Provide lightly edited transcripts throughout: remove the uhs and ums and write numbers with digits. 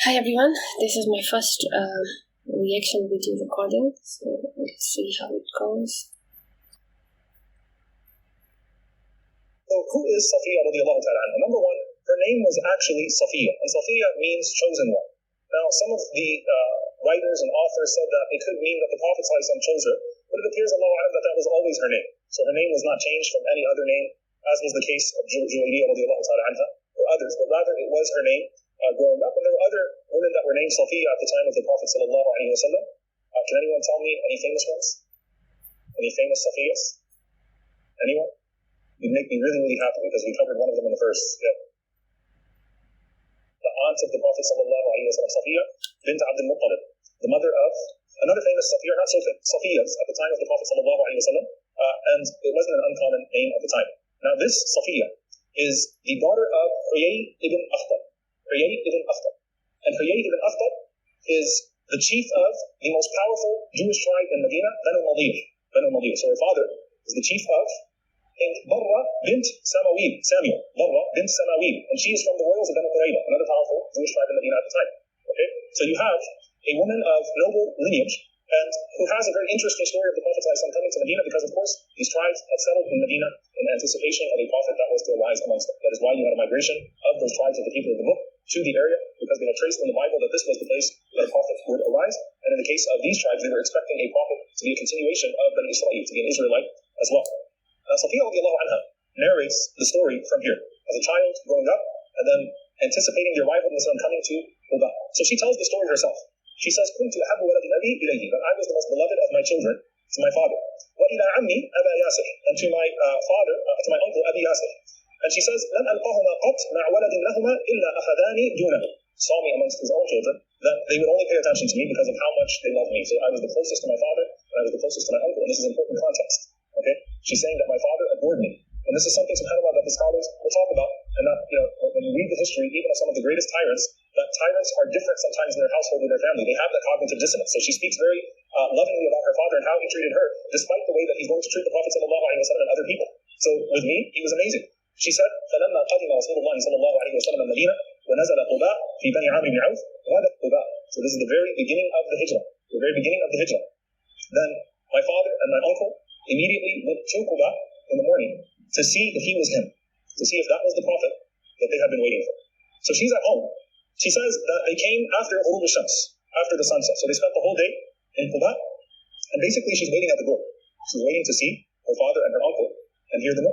Hi everyone, this is my first reaction video recording, so let's see how it goes. So who is Safiya radiallahu ta'ala anha? Number one, her name was actually Safiyya, and Safiyya means chosen one. Now, some of the writers and authors said that it could mean that the Prophet ﷺ chose her, but it appears Allahu a'lam that was always her name. So her name was not changed from any other name, as was the case of Juwayriyya radiallahu ta'ala anha or others, but rather it was her name growing up. And there were other women that were named Safiyya at the time of the Prophet sallallahu alaihi wasallam. Can anyone tell me any famous ones? Any famous Safiyyas? Anyone? You'd make me really, really happy because we covered one of them in the first. Yeah. The aunt of the Prophet sallallahu alaihi wasallam, Safiyya bint Muttalib, the mother of another famous Safiyya, not so famous, Safiyyas at the time of the Prophet sallallahu alaihi wasallam, and it wasn't an uncommon name at the time. Now this Safiyya is the daughter of Huyayy ibn Akhtab. Huyayy ibn Akhtab. And Huyayy ibn Akhtab is the chief of the most powerful Jewish tribe in Medina, Banu Nadir. So her father is the chief of Barra bint Samuel, Barra bint Samawil, and she is from the royals of Banu Qurayza, another powerful Jewish tribe in Medina at the time. Okay, so you have a woman of noble lineage, and who has a very interesting story of the Prophet ﷺ coming to Medina, because of course these tribes had settled in Medina in anticipation of a prophet that was to arise amongst them. That is why you had a migration of those tribes of the people of the book to the area, because they had traced in the Bible that this was the place that a prophet would arise. And in the case of these tribes, they were expecting a prophet to be a continuation of Bani Israel, to be an Israelite as well. Now, Safiya radiallahu anha narrates the story from here, as a child growing up, and then anticipating the arrival of the Son coming to Quba. So she tells the story herself. She says, "Kuntu ahabbu waladi abi ilayhi," that I was the most beloved of my children to my father. Wa ila ammi Aba Yasir, and to my father, to my uncle Abi Yasir. And she says, "Lam alqahuma qat ma'a waladin lahuma illa akhadani dunahu." Saw me amongst his own children, that they would only pay attention to me because of how much they love me. So I was the closest to my father, and I was the closest to my uncle, and this is important context. Okay, she's saying that my father adored me, and this is something, subhanAllah, that the scholars will talk about. And that, when you read the history, even of some of the greatest tyrants, that tyrants are different sometimes in their household or their family. They have that cognitive dissonance. So she speaks very lovingly about her father and how he treated her, despite the way that he's going to treat the Prophet sallallahu alaihi wasallam and other people. So with me, he was amazing. She said, فَلَمَّا قَدِمَ رَسُولُ اللَّهِ صَلَّى اللَّهُ عَلَيْهِ وَسَلَّمَ الْمَدِينَةَ وَنَزَلَ قُبَاءَ فِي بَنِي عَامِرِ بْنِ عَوْفٍ غَادَتْ قُبَاءَ. So this is the very beginning of the hijrah. The very beginning of the hijrah. Then my father and my uncle immediately went to Quba in the morning to see if he was him, to see if that was the prophet that they had been waiting for. So she's at home. She says that they came after Ghurub al-Shams, after the sunset. So they spent the whole day in Quba, and basically she's waiting at the door. She's waiting to see her father and her uncle and hear the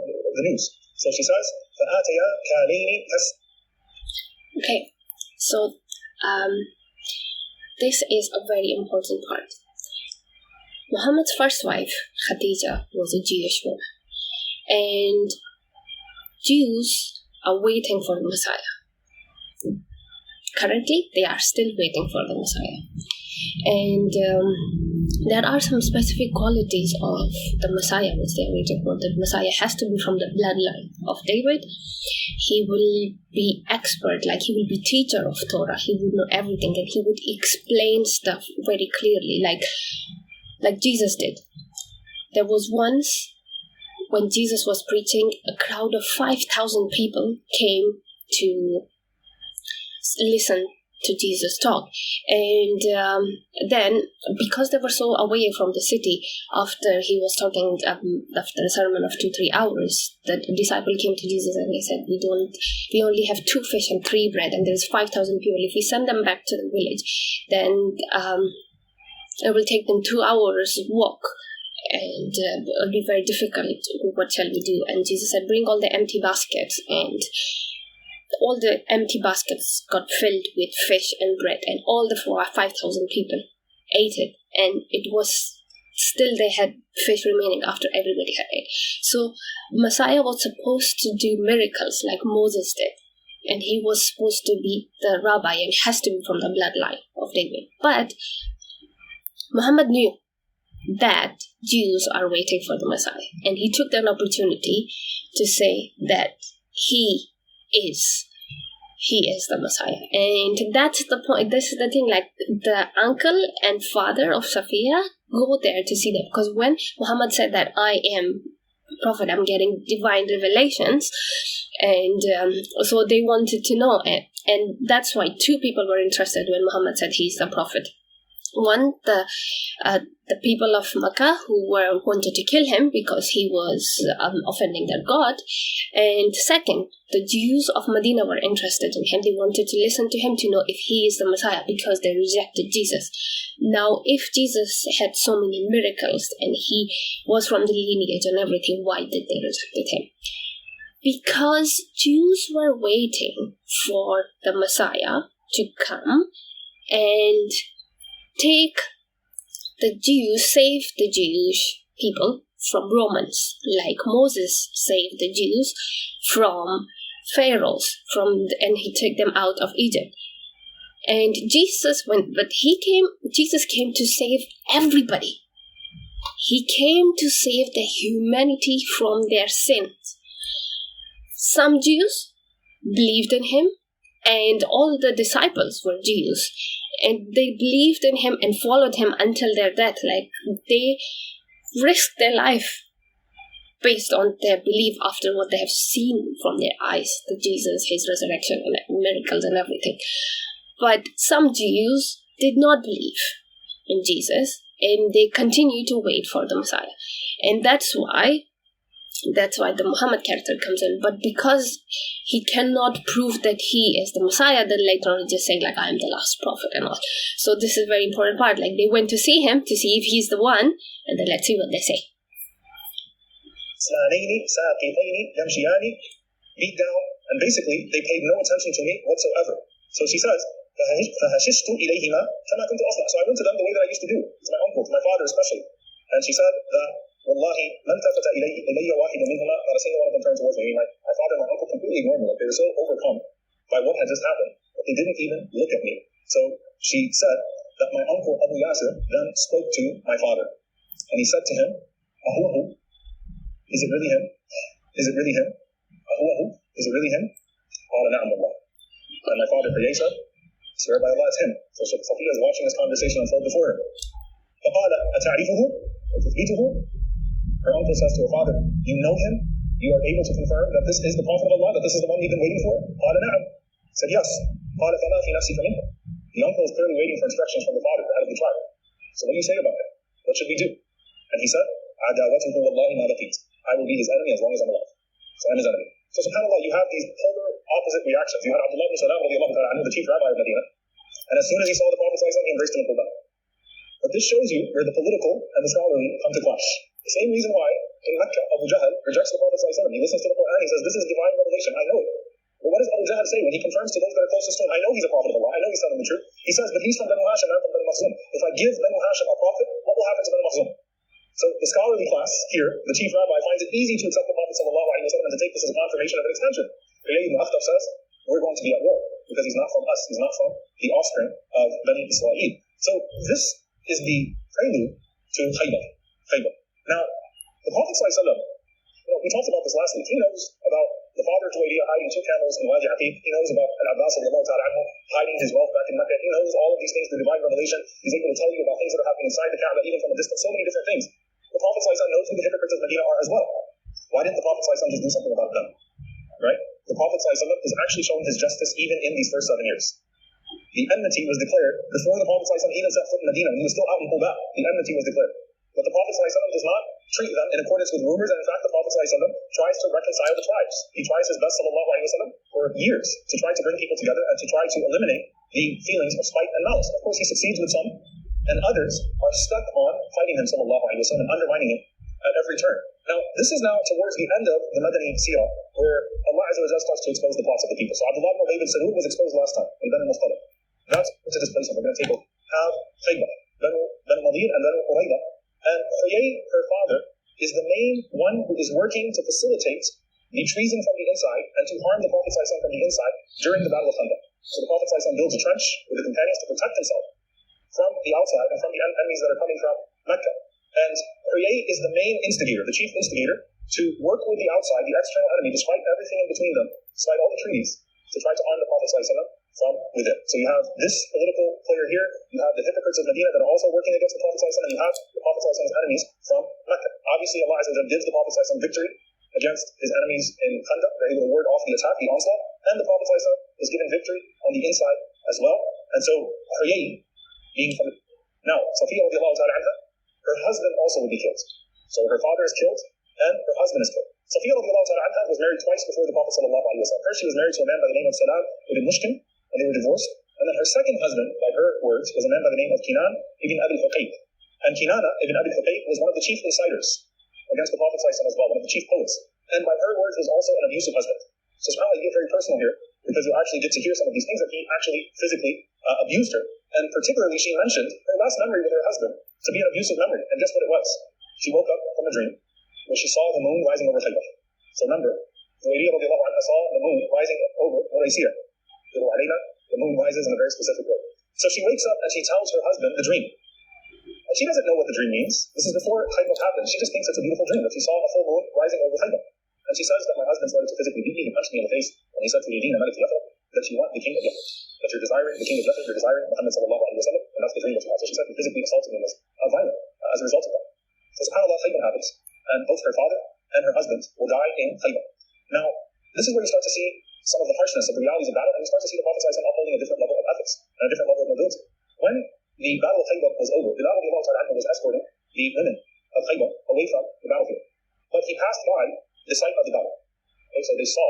news. So she says, فَآتَيَا كَالَيْنِ Okay, so this is a very important part. Muhammad's first wife, Khadija, was a Jewish woman, and Jews are waiting for the Messiah. Currently, they are still waiting for the Messiah. And there are some specific qualities of the Messiah which they are waiting for. The Messiah has to be from the bloodline of David. He will be expert, like he will be teacher of Torah. He would know everything, and he would explain stuff very clearly, like Jesus did. There was once when Jesus was preaching, a crowd of 5,000 people came to listen to Jesus talk. And then, because they were so away from the city, after he was talking, after a sermon of 2-3 hours, the disciple came to Jesus and they said, we only have 2 fish and 3 bread, and there's 5,000 people. If we send them back to the village, then it will take them 2 hours walk, and it will be very difficult. What shall we do? And Jesus said, bring all the empty baskets. And all the empty baskets got filled with fish and bread, and all the 5,000 people ate it, and it was still they had fish remaining after everybody had ate. So Messiah was supposed to do miracles like Moses did, and he was supposed to be the rabbi and has to be from the bloodline of David. But Muhammad knew that Jews are waiting for the Messiah, and he took an opportunity to say that he is the Messiah. And that's the point. This is the thing, like the uncle and father of Safiyya go there to see them, because when Muhammad said that I am Prophet, I'm getting divine revelations. And so they wanted to know. And that's why two people were interested when Muhammad said he's the Prophet. One, the people of Makkah who wanted to kill him because he was offending their God. And second, the Jews of Medina were interested in him. They wanted to listen to him to know if he is the Messiah because they rejected Jesus. Now, if Jesus had so many miracles and he was from the lineage and everything, why did they reject him? Because Jews were waiting for the Messiah to come and take the Jews, save the Jewish people from Romans, like Moses saved the Jews from pharaohs, and he took them out of Egypt. And Jesus came to save everybody. He came to save the humanity from their sins. Some Jews believed in him, and all the disciples were Jews, and they believed in him and followed him until their death. Like, they risked their life based on their belief after what they have seen from their eyes, the Jesus, his resurrection, and miracles and everything. But some Jews did not believe in Jesus, and they continued to wait for the Messiah. And that's why the Muhammad character comes in. But because he cannot prove that he is the Messiah, then later on he just saying, like, I am the last prophet and all. So this is a very important part. Like, they went to see him to see if he's the one, and then let's see what they say. Beat down, and basically they paid no attention to me whatsoever. So she says, فَهَشِشْتُ إِلَيْهِمَا كَمَا كُنْتُ أَصْنَعُ. So I went to them the way that I used to do, to my uncle, to my father especially. And she said that, وَاللَّهِ مَنْ تَفَتَ إِلَيَّ وَاحِدٌ مِنْهُمَا. Not a single one of them turned towards me. My father and my uncle completely ignored me. Like, they were so overcome by what had just happened that they didn't even look at me. So she said that my uncle Abu Yasir then spoke to my father. And he said to him, Ahuahu, is it really him? Is it really him? Ahuahu, is it really him? Qala na'am wallah. And my father Huyayy said, swear by Allah, it's him. So Safiyya is watching this conversation unfold before her. فَقَالَ أَتَعْرِفُهُ وَتُثْبِتُهُ. Her uncle says to her father, you know him? You are able to confirm that this is the Prophet of Allah, that this is the one you've been waiting for? قَالَ نَعَمْ. Said yes. قَالَ فَمَا فِي نَفْسِكَ مِنْهُ. The uncle is clearly waiting for instructions from the father, the head of the tribe. So what do you say about it? What should we do? And he said, عَدَاوَتُهُ وَاللَّهِ مَا بَقِيتُ. I will be his enemy as long as I'm alive. So I'm his enemy. So subhanAllah, you have these polar opposite reactions. You had Abdullah ibn Salam, the chief rabbi of Medina, and as soon as he saw the Prophet, he embraced him and pulled back. But this shows you where the political and the scholarly come to clash. The same reason why in Mecca, Abu Jahl rejects the Prophet. He listens to the Quran, he says, this is divine revelation, I know it. But what does Abu Jahl say when he confirms to those that are closest to him, I know he's a prophet of Allah, I know he's telling the truth. He says, but he's from Banu Hashim, I'm from Banu Makhzum. If I give Banu Hashim a prophet, what will happen to Banu Makhzum? So the scholarly class here, the chief rabbi, finds it easy to accept the Prophet and to take this as a confirmation of an extension. Huyayy ibn Akhtab says, we're going to be at war because he's not from us, he's not from the offspring of Bani Israel. So this is the prelude to Khaybar. Now, the Prophet we talked about this last week. He knows about the father Juwayriyah hiding 2 camels in Wadi Aqiq. He knows about Al-Abbas hiding his wealth back in Mecca. He knows all of these things, the divine revelation. He's able to tell you about things that are happening inside the Kaaba, even from a distance, so many different things. The Prophet knows who the hypocrites of Medina are as well. Why didn't the Prophet just do something about them? Right? The Prophet is actually showing his justice even in these first 7 years. The enmity was declared before the Prophet even set foot in Medina. He was still out in Quba. The enmity was declared. But the Prophet does not treat them in accordance with rumors, and in fact the Prophet tries to reconcile the tribes. He tries his best for years to try to bring people together and to try to eliminate the feelings of spite and malice. Of course he succeeds with some, and others are stuck on fighting him and undermining him at every turn. Now this is now towards the end of the Madani Sirah, where Allah Azza wa Jalla starts to expose the plots of the people. So Abdullah ibn Ubay bin Salul was exposed last time in Banu Mustaliq. That's to displace him. We're going to take Khaybar, Banu Nadir and Banu Qurayza. And Huyayy, her father, is the main one who is working to facilitate the treason from the inside and to harm the Prophet from the inside during the Battle of Khandaq. So the Prophet builds a trench with the companions to protect himself from the outside and from the enemies that are coming from Mecca. And Huyayy is the main instigator, the chief instigator, to work with the outside, the external enemy, despite everything in between them, despite all the treaties, to try to arm the Prophet from within. So you have this political player here, you have the hypocrites of Medina that are also working against the Prophet ﷺ, and you have the Prophet ﷺ's enemies from Mecca. Obviously, Allah gives the Prophet ﷺ victory against his enemies in Khandaq. They're able to ward off the attack, the onslaught, and the Prophet ﷺ is given victory on the inside as well. And so Huyayy, being from now, Safiya radiallahu ta'ala anha, her husband also would be killed. So her father is killed, and her husband is killed. Safiya radiallahu ta'ala anha was married twice before the Prophet sallallahu alaihi wasallam. First, she was married to a man by the name of Salam ibn Mushkin, and they were divorced. And then her second husband, by her words, was a man by the name of Kinan ibn Abi Huyayy. And Kinana ibn Abi Huyayy was one of the chief insiders against the Prophet sallallahu alaihi wasallam as well, one of the chief poets. And by her words, was also an abusive husband. So subhanAllah, you get very personal here, because you actually get to hear some of these things that he actually physically abused her. And particularly, she mentioned her last memory with her husband to be an abusive memory. And guess what it was? She woke up from a dream where she saw the moon rising over Khaybar. So remember, Huyayy radiallahu anha saw the moon rising over Muraysiyah. The moon rises in a very specific way. So she wakes up and she tells her husband the dream. And she doesn't know what the dream means. This is before Khaybar happened. She just thinks it's a beautiful dream that she saw a full moon rising over Khaybar. And she says that my husband started to physically beat me and punched me in the face. And he said to Yadina Malik Yafra that you want the king of Yafra. That you're desiring the king of Yafra, you're desiring Muhammad sallallahu alaihi wasallam. And that's the dream that she had. So she said he physically assaulted me and was violent as a result of that. So subhanAllah, Khaybar happens. And both her father and her husband will die in Khaybar. Now, this is where you start to see some of the harshness of the realities of battle, and you start to see the Prophet ﷺ upholding a different level of ethics and a different level of nobility. When the battle of Khaybar was over, Bilal radiallahu ta'ala was escorting the women of Khaybar away from the battlefield. But he passed by the site of the battle. Okay, so they saw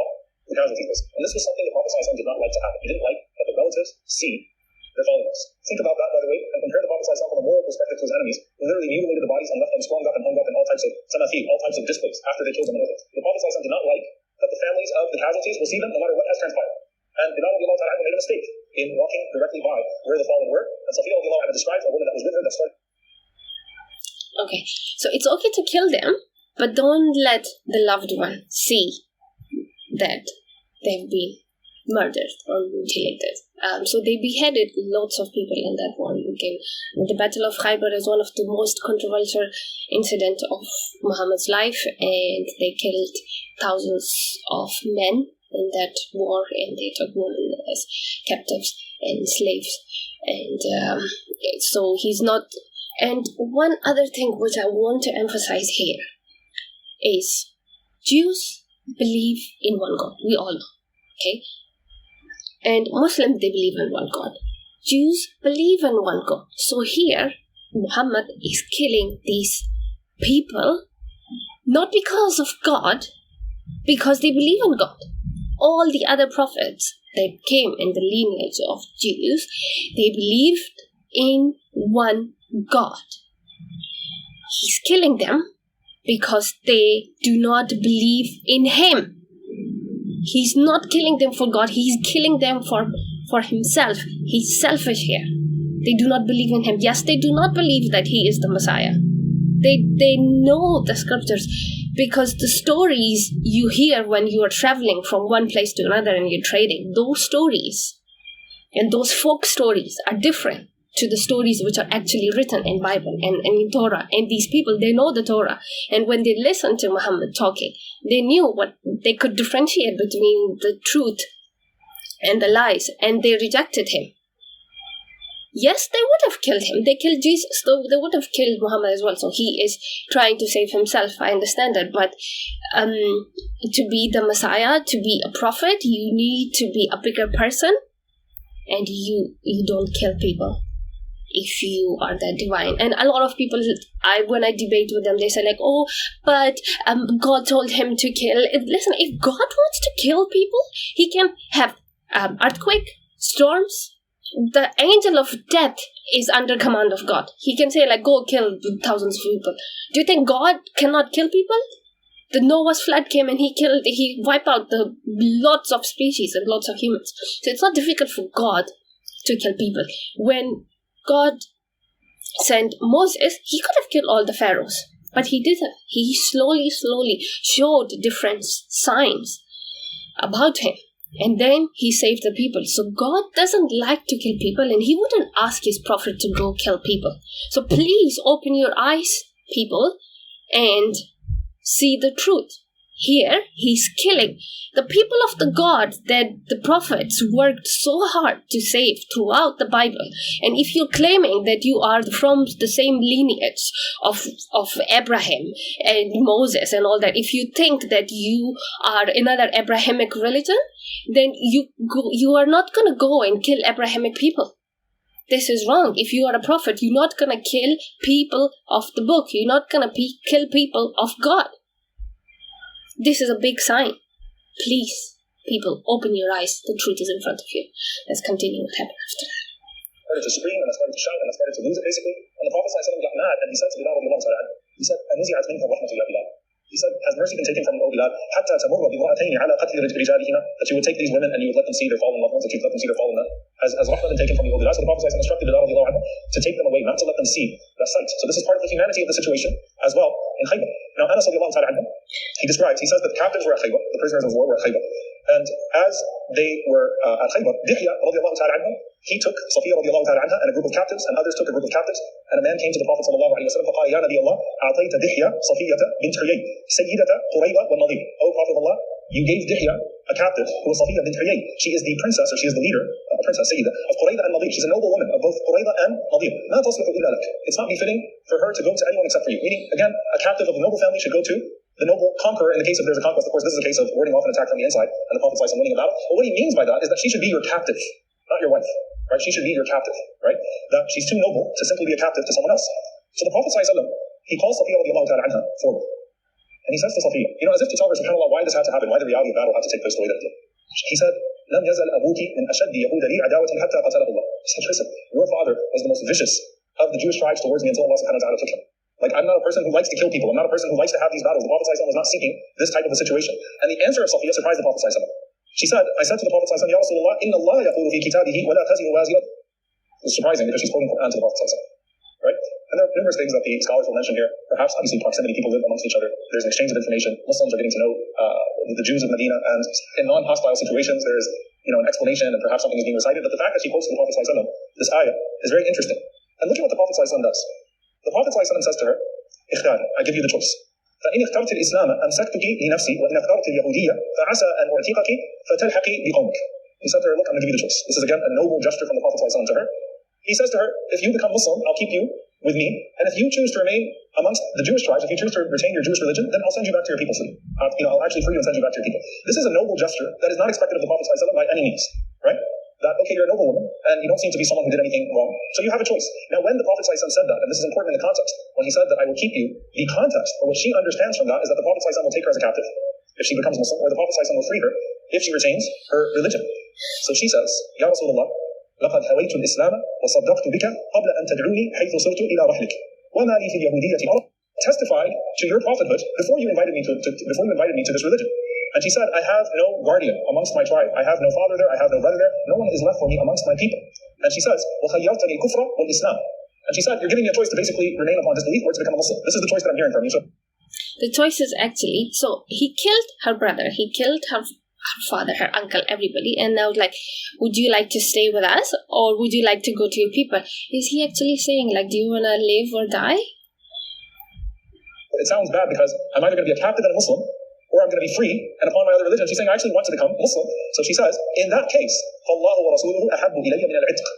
the casualties. And this was something the Prophet ﷺ did not like to happen. He didn't like that the relatives see their followers. Think about that, by the way, and compare the Prophet ﷺ from a moral perspective to his enemies, who literally mutilated the bodies and left them strung up and hung up in all types of sanafi, all types of displays after they killed them in the The Prophet ﷺ did not like that the families of the casualties will see them no matter what has transpired. And Bilal radiallahu ta'ala made a mistake in walking directly by where the fallen were. And Safiya radiallahu anha describes a woman that was with her that started. Okay, so it's okay to kill them, but don't let the loved one see that they've been murdered or mutilated. So they beheaded lots of people in that war. The Battle of Khaybar is one of the most controversial incidents of Muhammad's life, and they killed thousands of men in that war, and they took women as captives and slaves. And so he's not. And one other thing which I want to emphasize here is Jews believe in one God. We all know, okay? And Muslims, they believe in one God. Jews believe in one God. So here, Muhammad is killing these people not because of God, because they believe in God. All the other prophets that came in the lineage of Jews, they believed in one God. He's killing them because they do not believe in Him. He's not killing them for God. He's killing them for himself. He's selfish here. They do not believe in Him. Yes, they do not believe that He is the Messiah. They know the scriptures, because the stories you hear when you are traveling from one place to another and you're trading, those stories and those folk stories are different to the stories which are actually written in Bible and in Torah. And these people, they know the Torah. And when they listened to Muhammad talking, they knew what they could differentiate between the truth and the lies, and they rejected Him. Yes, they would have killed Him. They killed Jesus, so they would have killed Muhammad as well. So He is trying to save Himself. I understand that. But to be the Messiah, to be a prophet, you need to be a bigger person. And you don't kill people if you are that divine. And a lot of people, when I debate with them, they say like, oh, but God told Him to kill. Listen, if God wants to kill people, He can have earthquake, storms. The angel of death is under command of God. He can say like, go kill thousands of people. Do you think God cannot kill people? The Noah's flood came and he wiped out the lots of species and lots of humans. So it's not difficult for God to kill people. When God sent Moses, He could have killed all the pharaohs, but He didn't. He slowly showed different signs about Him. And then He saved the people. So God doesn't like to kill people, and He wouldn't ask His prophet to go kill people. So please open your eyes, people, and see the truth. Here, he's killing the people of the God that the prophets worked so hard to save throughout the Bible. And if you're claiming that you are from the same lineage of Abraham and Moses and all that, if you think that you are another Abrahamic religion, then you are not going to go and kill Abrahamic people. This is wrong. If you are a prophet, you're not going to kill people of the book. You're not going to kill people of God. This is a big sign. Please, people, open your eyes. The truth is in front of you. Let's continue what happened after that. I started to scream and I started to shout and I started to lose it basically. And the Prophet ﷺ got mad and he said to Bilal radiallahu ta'ala anhu, he said, "Anuzi'at minka rahmatu ya Bilal." He said, has mercy been taken from you, O Bilal, حتى تمر بامرأتين على قتل رجالهما, that you would take these women and you would let them see their fallen loved ones, that you would let them see their fallen men. Has rahmah been taken from you, O Bilal? So the Prophet ﷺ instructed Bilal radiallahu anhu to take them away, not to let them see that sight. So this is part of the humanity of the situation as well in Khaybar. Now Anas radiallahu ta'ala anhu, he says that the captives were at Khaybar, the prisoners of war were at Khaybar. And as they were at Khaybar, Dihya radiallahu ta'ala anhu, he took Safiyya radiallahu ta'ala anha and a group of captives, and others took a group of captives. And a man came to the Prophet sallallahu alaihi wasallam, فقال يا نبي الله أعطيت دحية صفية بنت حيي سيدة قريظة والنظير. O Prophet of Allah, you gave Dihya a captive who was Safiyya bint Huyayy. She is the princess, or she is the leader, princess Sayyida of Qurayza and Nadir. She's a noble woman of both Qurayza and Nadir. لا تصلح إلا لك. It's not befitting for her to go to anyone except for you. Meaning, again, a captive of a noble family should go to the noble conqueror in the case of there's a conquest. Of course, this is a case of warding off an attack from the inside, and the Prophet winning a battle. But what he means by that is that she should be your captive, not your wife. Right? She should be your captive. Right? That she's too noble to simply be a captive to someone else. So the Prophet he calls Safiyya radiallahu ta'ala anha forward. And he says to Safiyya, as if to tell her, subhanAllah, why this had to happen, why the reality of battle had to take place the way that it did. He said, لم يزل أبوك من أشد يهود لي عداوة حتى قتله الله. He said, listen, your father was the most vicious of the Jewish tribes towards me until Allah subhanahu wa ta'ala took him. Like, I'm not a person who likes to kill people. I'm not a person who likes to have these battles. The Prophet was not seeking this type of a situation. And the answer of Safiyya surprised the Prophet. She said, I said to the Prophet, Ya Rasulullah, inna Allah yaqulu fi kitabihi wa la taziru wazirat. It's surprising because she's quoting Quran to the Prophet. Right? And there are numerous things that the scholars will mention here. Perhaps, obviously, proximity, people live amongst each other. There's an exchange of information. Muslims are getting to know the Jews of Medina. And in non-hostile situations, there is an explanation and perhaps something is being recited. But the fact that she quotes to the Prophet this ayah is very interesting. And look at what the Prophet does. The Prophet says to her, اختار, I give you the choice. فإن اخترت الإسلام أمسكتك لنفسي وإن اخترت اليهودية فعسى أن أعتقك فتلحقي بقومك. He said to her, look, I'm going to give you the choice. This is again a noble gesture from the Prophet to her. He says to her, if you become Muslim, I'll keep you with me. And if you choose to remain amongst the Jewish tribes, if you choose to retain your Jewish religion, then I'll send you back to your people free. I'll actually free you and send you back to your people. This is a noble gesture that is not expected of the Prophet by any means. Right? That, okay, you're a noble woman, and you don't seem to be someone who did anything wrong, so you have a choice. Now, when the Prophet said that, and this is important in the context, when he said that I will keep you, the context, or what she understands from that, is that the Prophet will take her as a captive, if she becomes Muslim, or the Prophet will free her, if she retains her religion. So she says, Ya Rasulullah, لقد هويت الإسلام وصدقت بك قبل أن تدعوني حيث صرت إلى رحلك وما لي في اليهودية testified to your prophethood before you invited me to this religion. And she said, I have no guardian amongst my tribe. I have no father there. I have no brother there. No one is left for me amongst my people. And she says, وَخَيَّرْتَنِي الْكُفْرَ وَالْإِسْلَامِ. And she said, you're giving me a choice to basically remain upon disbelief or to become a Muslim. This is the choice that I'm hearing from you. So the choice is actually, so he killed her brother. He killed her father, her uncle, everybody. And now would you like to stay with us or would you like to go to your people? Is he actually saying do you want to live or die? It sounds bad because I'm either going to be a captive and a Muslim or I'm going to be free and upon my other religion. She's saying, I actually want to become Muslim. So she says, in that case, فَاللَّهُ وَرَسُولُهُ أَحَبُّ إِلَيَّ مِنَ الْعِتْقِ.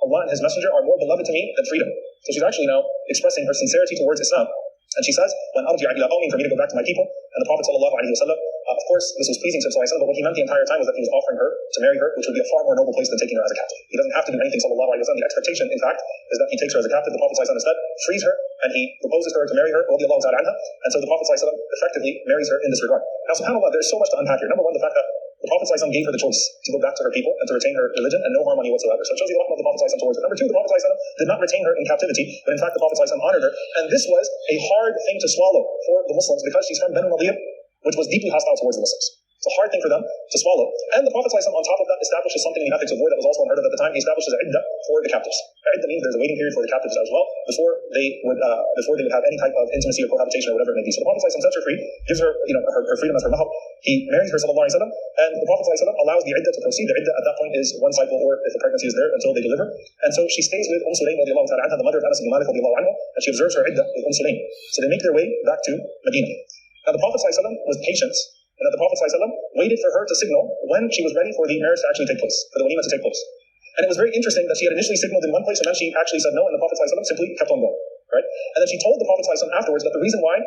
Allah and His Messenger are more beloved to me than freedom. So she's actually now expressing her sincerity towards Islam. And she says, when أَرْجِعَ إِلَىٰ قَوْمٍ, for me to go back to my people. And the Prophet ﷺ, of course, this was pleasing to him, but what he meant the entire time was that he was offering her to marry her, which would be a far more noble place than taking her as a captive. He doesn't have to do anything, ﷺ. The expectation, in fact, is that he takes her as a captive. The Prophet ﷺ instead frees her, and he proposes to her to marry her, radiallahu ta'ala anha. And so the Prophet ﷺ effectively marries her in this regard. Now, subhanAllah, there's so much to unpack here. Number one, the fact that the Prophet ﷺ gave her the choice to go back to her people and to retain her religion and no harmony whatsoever. So it shows you the rahmah of the Prophet ﷺ towards her. Number two, the Prophet ﷺ did not retain her in captivity, but in fact the Prophet ﷺ honored her. And this was a hard thing to swallow for the Muslims because she's from Banu Nadir, which was deeply hostile towards the Muslims. It's a hard thing for them to swallow. And the Prophet _, on top of that, establishes something in the ethics of war that was also unheard of at the time. He establishes iddah for the captives. Iddah means there's a waiting period for the captives as well before they would have any type of intimacy or cohabitation or whatever it may be. So the Prophet _, sets her free, gives her her freedom as her mahab. He marries her sallallahu alaihi wasallam, and the Prophet _, allows the iddah to proceed. The iddah at that point is one cycle, or if a pregnancy is there, until they deliver. And so she stays with Sulaym radiallahu ta'ala anha, the mother of Anas ibn Malik radiallahu anhu, and she observes her iddah with Sulaym. So they make their way back to Medina. Now the Prophet ﷺ was patient, and that the Prophet ﷺ waited for her to signal when she was ready for the marriage to actually take place, for the walima to take place. And it was very interesting that she had initially signaled in one place, and then she actually said no, and the Prophet ﷺ simply kept on going. Right? And then she told the Prophet ﷺ afterwards that the reason why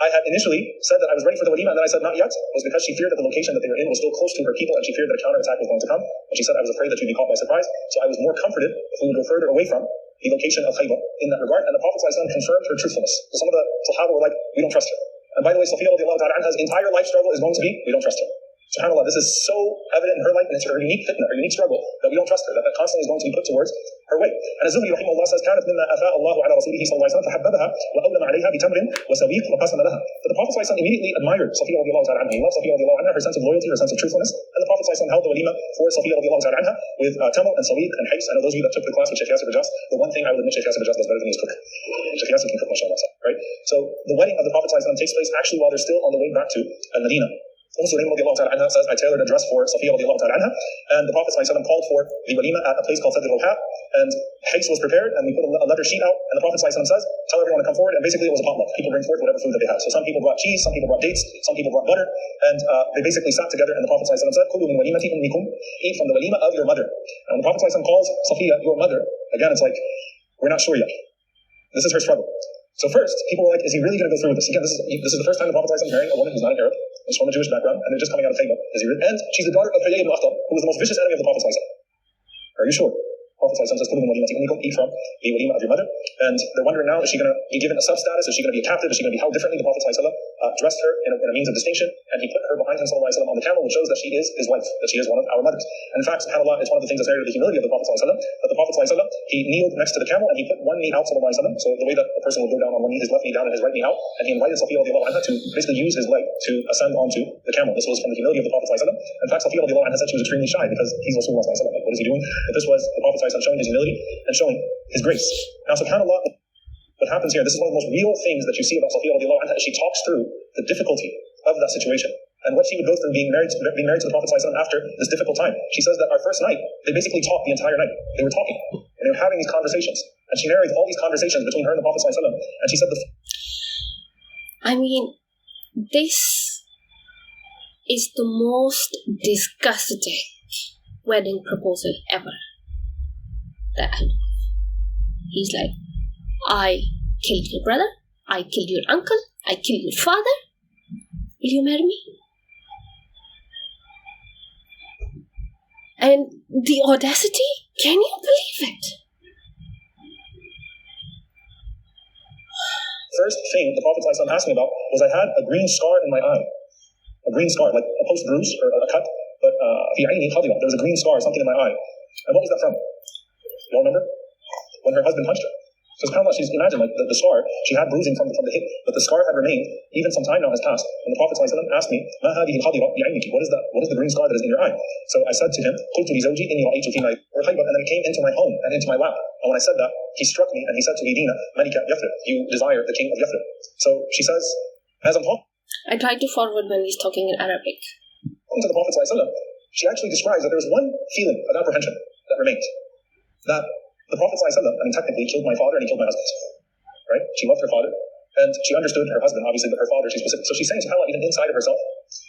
I had initially said that I was ready for the walima and then I said not yet was because she feared that the location that they were in was still close to her people, and she feared that a counterattack was going to come. And she said, I was afraid that you'd be caught by surprise, so I was more comforted if we would go further away from the location of Khaybar in that regard. And the Prophet ﷺ confirmed her truthfulness. So some of the Sahaba were like, we don't trust her. And by the way, Safiyya radiallahu ta'ala anha's entire life struggle is going to be, we don't trust her. SubhanAllah, this is so evident in her life, and it's her unique fitna, her unique struggle, that we don't trust her, that constantly is going to be put towards her way. And Zuhri rahimahullah says, كانت مما أفاء الله على رسوله صلى الله عليه وسلم فحببها وأولم عليها بتمر وسويق وقسم لها. But the Prophet ﷺ immediately admired Safiyya radiallahu ta'ala anha. He loved Safiyya radiallahu anha, her sense of loyalty, her sense of truthfulness. And the Prophet ﷺ held the walima for Safiyya radiallahu ta'ala anha with tamr and sawiq and hais. I know those of you that took the class with Sheikh Yasir Bajaz, the one thing I would admit Sheikh Yasir Bajaz does better than his cook. Sheikh Yasir can cook, mashallah, right? So the wedding of the Prophet ﷺ takes place actually while they're still on the way back to Medina. Suleiman says, I tailored a dress for Safiya anha, and the Prophet ﷺ called for the walima at a place called Sadr al-Ha, and hais was prepared, and we put a leather sheet out, and the Prophet ﷺ says, tell everyone to come forward, and basically it was a potluck. People bring forth whatever food that they have. So some people brought cheese, some people brought dates, some people brought butter, and they basically sat together, and the Prophet ﷺ said, Kulu min walimati ummikum, eat from the walima of your mother. And when the Prophet ﷺ calls Safiya your mother, again, it's like, we're not sure yet. This is her struggle. So first, people were like, is he really going to go through with this? Again, this is the first time the Prophet ﷺ marrying a woman who's not an Arab, who's from a Jewish background, and they're just coming out of Khaybar. And she's the daughter of Huyayy who was the most vicious enemy of the Prophet ﷺ. Are you sure? Prophet ﷺ says, eat from the walima of your mother. And they're wondering now, is she going to be given a sub-status? Is she going to be a captive? Is she going to be held differently? The Prophet ﷺ dressed her in a means of distinction, and he put her behind him ﷺ on the camel, which shows that she is his wife, that she is one of our mothers. And in fact, subhanAllah, it's one of the things that's narrated the humility of the Prophet ﷺ, that the Prophet ﷺ, he kneeled next to the camel, and he put one knee out ﷺ, so the way that a person would go down on one knee, his left knee down and his right knee out, and he invited Safiyya radiallahu anha to basically use his leg to ascend onto the camel. This was from the humility of the Prophet ﷺ. In fact, Safiyya radiallahu anha said she was extremely shy because he's Rasulullah ﷺ. Like, what is he doing? But this was the Prophet ﷺ showing his humility and showing his grace. Now, subhanAllah, what happens here, this is one of the most real things that you see about Safiyya radiallahu anha, she talks through the difficulty of that situation and what she would go through being married to the Prophet ﷺ after this difficult time. She says that our first night, they basically talked the entire night. They were talking, and they were having these conversations. And she narrates all these conversations between her and the Prophet ﷺ, and she said I mean, this is the most disgusting wedding proposal ever that I know. He's like, I killed your brother, I killed your uncle, I killed your father. Will you marry me? And the audacity, can you believe it? First thing the Prophet ﷺ asked me about was I had a green scar in my eye. A green scar, like a post-bruise or a cut, but there was a green scar, something in my eye. And what was that from? You all remember? When her husband punched her. So it's kind of like, imagine like the scar, she had bruising from the hip, but the scar had remained, even some time now has passed. And the Prophet ﷺ asked me, what is that? What is the green scar that is in your eye? So I said to him, and then it came into my home and into my lap. And when I said that, he struck me and he said to me, Malika Yathrib, you desire the king of Yathrib. So she says, as I'm talking, I tried to forward when he's talking in Arabic. To the Prophet ﷺ, she actually describes that there was one feeling of apprehension that remained. That the Prophet ﷺ, technically killed my father and he killed my husband. Right? She loved her father and she understood her husband, obviously, but her father, she's specific. So she's saying, subhanAllah, even inside of herself,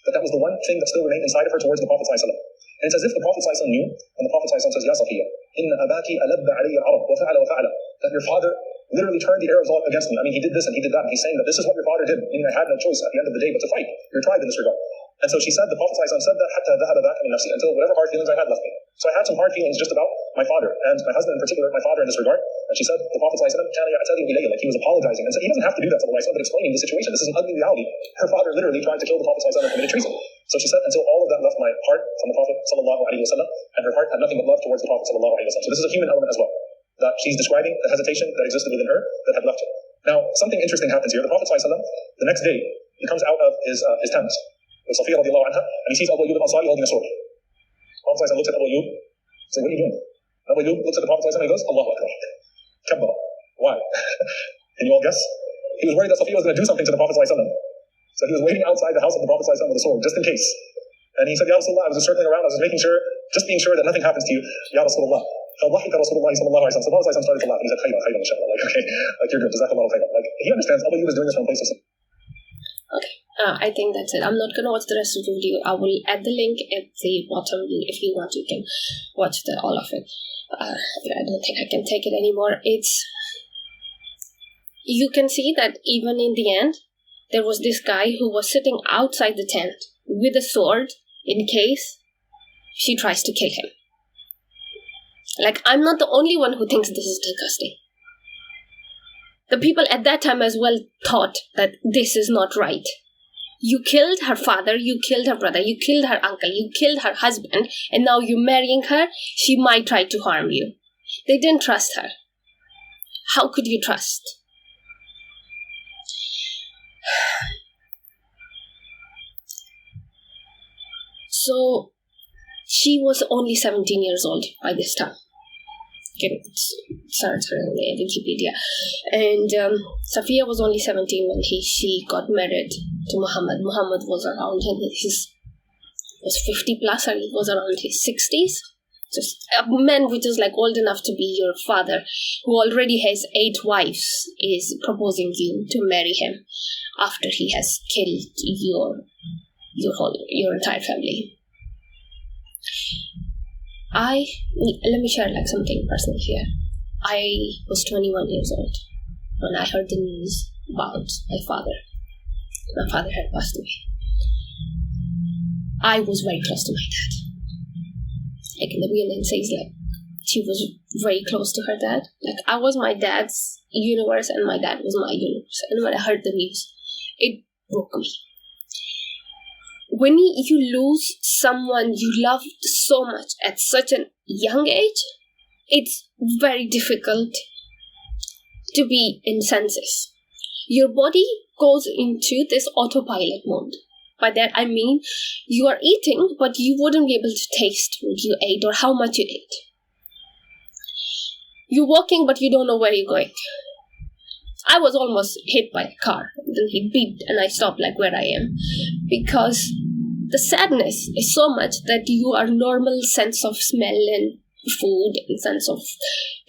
that was the one thing that still remained inside of her towards the Prophet ﷺ. And it's as if the Prophet ﷺ knew, and the Prophet ﷺ says, Ya Safiyya, inna abaki alabba alayya al-arab wa fa'ala wa fa'ala. That your father literally turned the Arabs all against me. I mean, he did this and he did that. And he's saying that this is what your father did. Meaning I had no choice at the end of the day but to fight your tribe in this regard. And so she said, the Prophet ﷺ said that hatta dhahaba dhaka min nafsi, until whatever hard feelings I had left me. So I had some hard feelings just about my father and my husband in particular, my father in this regard. And she said, the Prophet ﷺ, like he was apologizing and said, he doesn't have to do that, but explaining the situation. This is an ugly reality. Her father literally tried to kill the Prophet ﷺ and committed treason. So she said, until all of that left my heart from the Prophet ﷺ, and her heart had nothing but love towards the Prophet ﷺ. So this is a human element as well, that she's describing the hesitation that existed within her that had left her. Now, something interesting happens here. The Prophet ﷺ, the next day, he comes out of his tent with Safiyya radiallahu anha, and he sees Abu Ayyub al-Ansari holding a sword. The Prophet ﷺ looks at Abu Ayyub and says, what are you doing? Abu Ayyub looks at the Prophet ﷺ and he goes, Allahu Akbar. Kabba. Why? Can you all guess? He was worried that Safiyya was going to do something to the Prophet ﷺ. So he was waiting outside the house of the Prophet ﷺ with a sword, just in case. And he said, Ya Rasulullah, I was just circling around, I was just making sure, being sure that nothing happens to you. Ya Rasulullah. فضحك رسول الله صلى الله عليه وسلم. So the Prophet started to laugh and he said, Khaybar, inshallah. Like, okay, like you're good, jazakallahu khayran. Like, he understands Abu Ayyub is doing this from a place of sin. Okay. I think that's it. I'm not going to watch the rest of the video. I will add the link at the bottom. If you want, you can watch all of it. I don't think I can take it anymore. You can see that even in the end, there was this guy who was sitting outside the tent with a sword in case she tries to kill him. Like, I'm not the only one who thinks this is disgusting. The people at that time as well thought that this is not right. You killed her father, you killed her brother, you killed her uncle, you killed her husband, and now you're marrying her, she might try to harm you. They didn't trust her. How could you trust? So, she was only 17 years old by this time. Search her on Wikipedia. And Safiyya was only 17 when she got married to Muhammad. Muhammad was around was 50 plus, or he was around his 60s. Just a man which is like old enough to be your father, who already has 8 wives, is proposing you to marry him after he has killed your entire family. Let me share like something personal here. I was 21 years old when I heard the news about my father. My father had passed away. I was very close to my dad. Like in the beginning says, like she was very close to her dad. Like I was my dad's universe and my dad was my universe. And when I heard the news, it broke me. When you lose someone you loved so much at such a young age, it's very difficult to be in senses. Your body goes into this autopilot mode. By that I mean you are eating, but you wouldn't be able to taste what you ate or how much you ate. You're walking, but you don't know where you're going. I was almost hit by a car. Then he beeped and I stopped like where I am. Because the sadness is so much that your normal sense of smell and food and sense of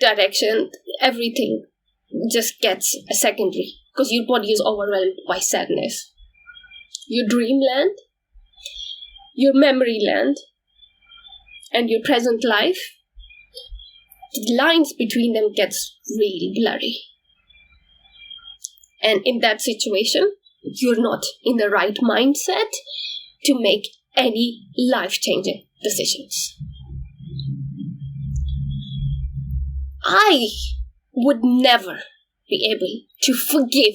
direction, everything just gets a secondary. Because your body is overwhelmed by sadness. Your dreamland, your memory land, and your present life, the lines between them gets really blurry. And in that situation, you're not in the right mindset to make any life-changing decisions. I would never be able to forgive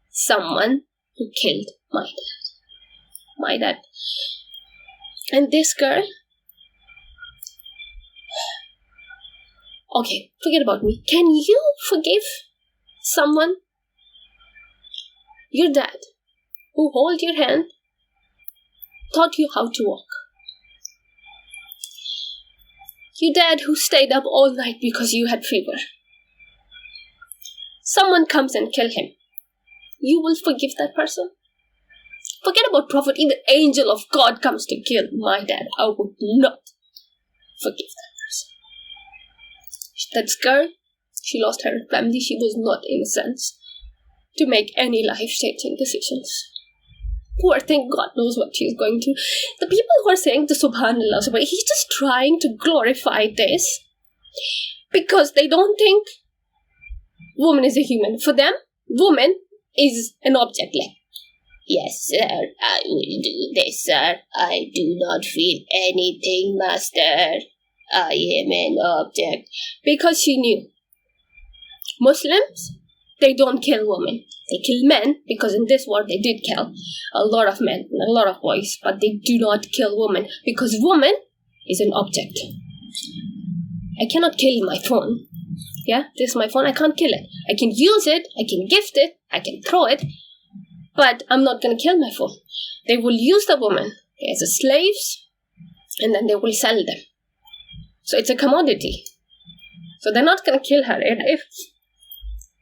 someone who killed my dad. And this girl, okay, forget about me. Can you forgive someone? Your dad, who held your hand, taught you how to walk. Your dad who stayed up all night because you had fever. Someone comes and kills him. You will forgive that person? Forget about prophet, even angel of God comes to kill my dad. I would not forgive that person. That girl, she lost her family. She was not in a sense to make any life-changing decisions. Poor thing, God knows what she's going through. The people who are saying the Subhanallah, he's just trying to glorify this because they don't think woman is a human. For them, woman is an object. Like, yes, sir, I will do this, sir. I do not feel anything, master. I am an object. Because she knew Muslims, they don't kill women. They kill men, because in this war they did kill a lot of men and a lot of boys, but they do not kill women, because woman is an object. I cannot kill my phone. Yeah, this is my phone, I can't kill it. I can use it, I can gift it, I can throw it, but I'm not going to kill my phone. They will use the woman as slaves, and then they will sell them. So it's a commodity. So they're not going to kill her.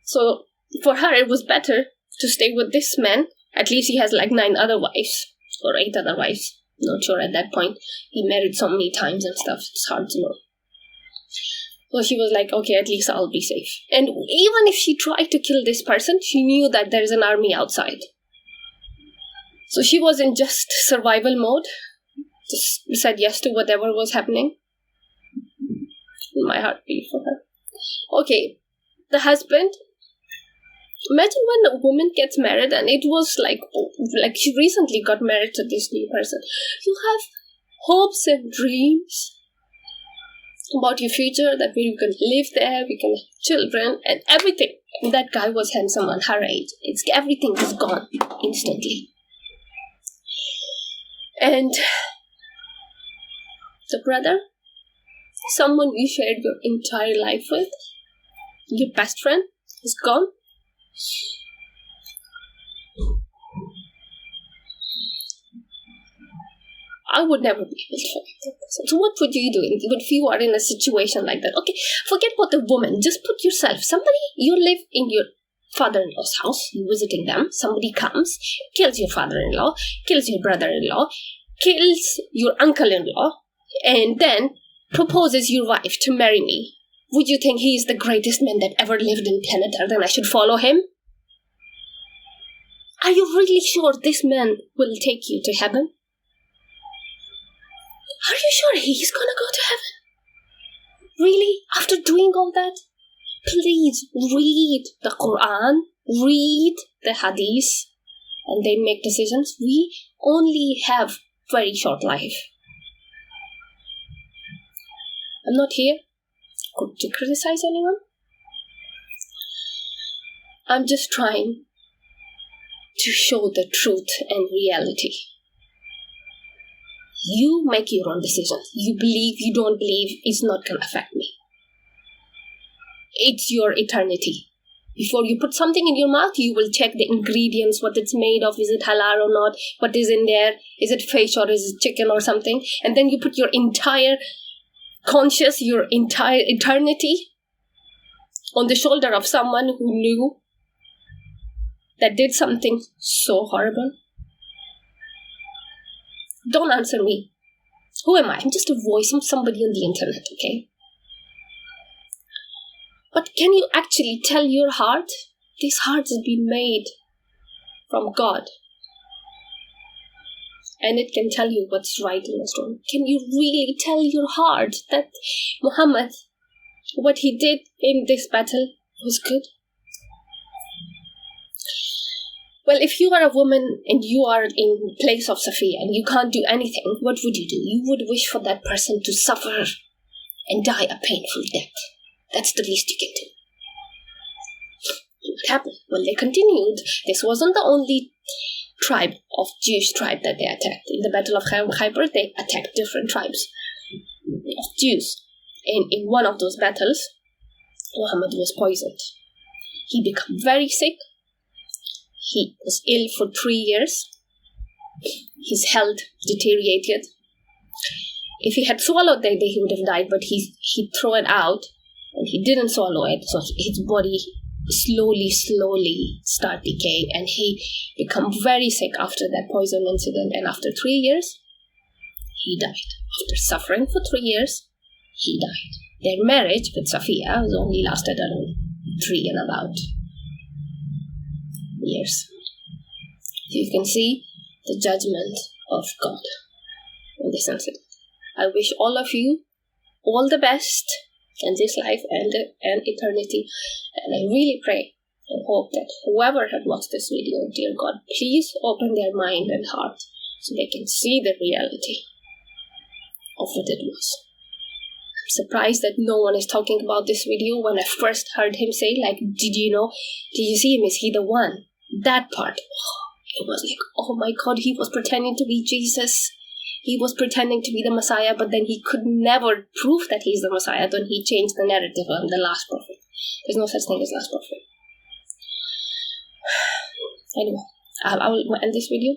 So for her, it was better to stay with this man. At least he has like 9 other wives, or 8 other wives. Not sure at that point. He married so many times and stuff. It's hard to know. So she was like, okay, at least I'll be safe. And even if she tried to kill this person, she knew that there's an army outside. So she was in just survival mode, just said yes to whatever was happening. My heart beat for her. Okay, the husband. Imagine when a woman gets married and it was like she recently got married to this new person. You have hopes and dreams about your future, that we can live there, we can have children and everything. And that guy was handsome on her age. Everything was gone instantly. And the brother, someone you shared your entire life with, your best friend, is gone. I would never be able to forgive that person. So what would you do if you are in a situation like that? Okay, forget about the woman. Just put yourself. Somebody, you live in your father-in-law's house, you're visiting them. Somebody comes, kills your father-in-law, kills your brother-in-law, kills your uncle-in-law, and then proposes your wife to marry me. Would you think he is the greatest man that ever lived in planet Earth and I should follow him? Are you really sure this man will take you to heaven? Are you sure he's gonna go to heaven? Really? After doing all that? Please read the Quran, read the Hadith, and then make decisions. We only have very short life. I'm not here to criticize anyone. I'm just trying to show the truth and reality. You make your own decisions. You believe, you don't believe, it's not going to affect me. It's your eternity. Before you put something in your mouth, you will check the ingredients, what it's made of, is it halal or not, what is in there, is it fish or is it chicken or something, and then you put your entire conscious, your entire eternity on the shoulder of someone who knew that did something so horrible. Don't answer me. Who am I? I'm just a voice. I'm somebody on the internet, okay? But can you actually tell your heart? This heart has been made from God. And it can tell you what's right and what's wrong. Can you really tell your heart that Muhammad, what he did in this battle was good? Well, if you are a woman and you are in place of Safiyya and you can't do anything, what would you do? You would wish for that person to suffer and die a painful death. That's the least you can do. What happened? Well, they continued. This wasn't the only Jewish tribe that they attacked. In the Battle of Khaybar, they attacked different tribes of Jews. And in one of those battles, Muhammad was poisoned. He became very sick. He was ill for 3 years. His health deteriorated. If he had swallowed that day, he would have died, but he threw it out, and he didn't swallow it, so his body slowly start decaying, and he became very sick after that poison incident, and after 3 years, he died. After suffering for 3 years, he died. Their marriage with Safiyya was only lasted around 3 and about years. So you can see the judgment of God in this incident. I wish all of you all the best in this life and eternity, and I really pray and hope that whoever had watched this video, dear God, please open their mind and heart so they can see the reality of what it was. I'm surprised that no one is talking about this video. When I first heard him say, like, did you see him? Is he the one? That part, it was like, oh my God, he was pretending to be Jesus. He was pretending to be the Messiah, but then he could never prove that he's the Messiah. Then he changed the narrative on the last prophet. There's no such thing as last prophet. Anyway, I will end this video.